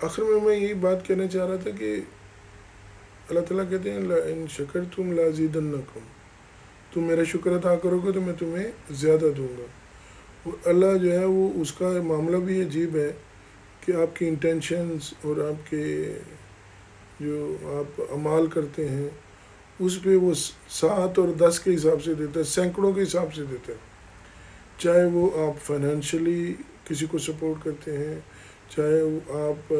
آخر میں یہی بات کہنا چاہ رہا تھا کہ اللہ تعالیٰ کہتے ہیں ان شکرتم لازیدنکم، تم میرا شکر ادا کرو گے تو میں تمہیں زیادہ دوں گا. اور اللہ جو ہے وہ اس کا معاملہ بھی عجیب ہے کہ آپ کی انٹینشنز اور آپ کے جو آپ اعمال کرتے ہیں اس پہ وہ 7 اور 10 کے حساب سے دیتا ہے، سینکڑوں کے حساب سے دیتا ہے. چاہے وہ آپ فائنینشلی کسی کو سپورٹ کرتے ہیں، چاہے وہ آپ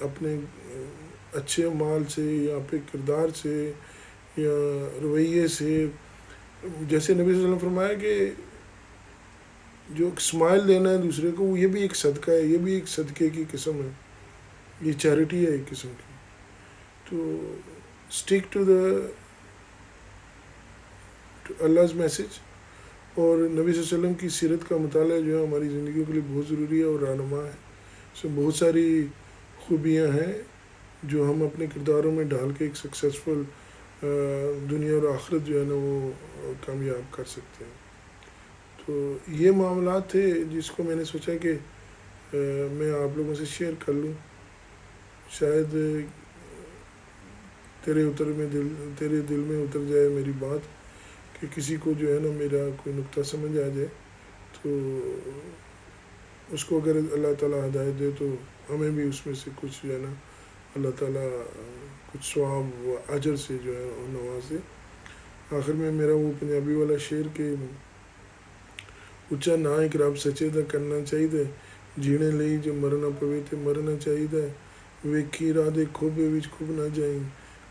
اپنے اچھے اعمال سے یا اپنے کردار سے یا رویے سے. جیسے نبی صلی اللہ علیہ وسلم فرمایا کہ جو اسمائل دینا ہے دوسرے کو، یہ بھی ایک صدقہ ہے، یہ بھی ایک صدقے کی قسم ہے، یہ چیریٹی ہے ایک قسم کی. تو اسٹک ٹو Allah's میسج، اور نبی صلی اللہ علیہ وسلم کی سیرت کا مطالعہ جو ہے ہماری زندگیوں کے لیے بہت ضروری ہے اور رہنما ہے. اس میں بہت ساری خوبیاں ہیں جو ہم اپنے کرداروں میں ڈال کے ایک سکسیزفل دنیا اور آخرت جو ہے نا وہ کامیاب کر سکتے ہیں. تو یہ معاملات تھے جس کو میں نے سوچا کہ میں آپ لوگوں سے شیئر کر لوں. شاید تیرے دل میں اتر جائے میری بات، کہ کسی کو جو ہے نا میرا کوئی نقطہ سمجھ آ جائے تو اس کو اگر اللہ تعالیٰ ہدایت دے تو ہمیں بھی اس میں سے کچھ جو ہے نا اللہ تعالیٰ کچھ ثواب و اجر سے جو ہے نوازے. آخر میں میرا وہ پنجابی والا شعر کہ اچا نا ایک رب سچے دا کرنا چاہیے، جینے لئی جو مرنا پوے تے مرنا چاہیے، ویکھی راہ دے کھوبے وچ کھب نہ جائیں،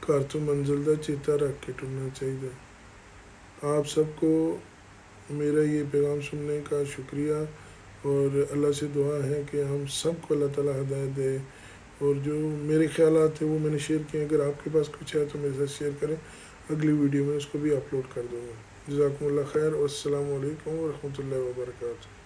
گھر تو منزل دا چیتا رکھ کے ٹرنا چاہیے. آپ سب کو میرا یہ پیغام سننے کا شکریہ، اور اللہ سے دعا ہے کہ ہم سب کو اللہ تعالیٰ ہدایت دے. اور جو میرے خیالات تھے وہ میں نے شیئر کیے، اگر آپ کے پاس کچھ ہے تو میرے ساتھ شیئر کریں، اگلی ویڈیو میں اس کو بھی اپلوڈ کر دوں گا. جزاکم اللہ خیر، والسلام علیکم ورحمۃ اللہ وبرکاتہ.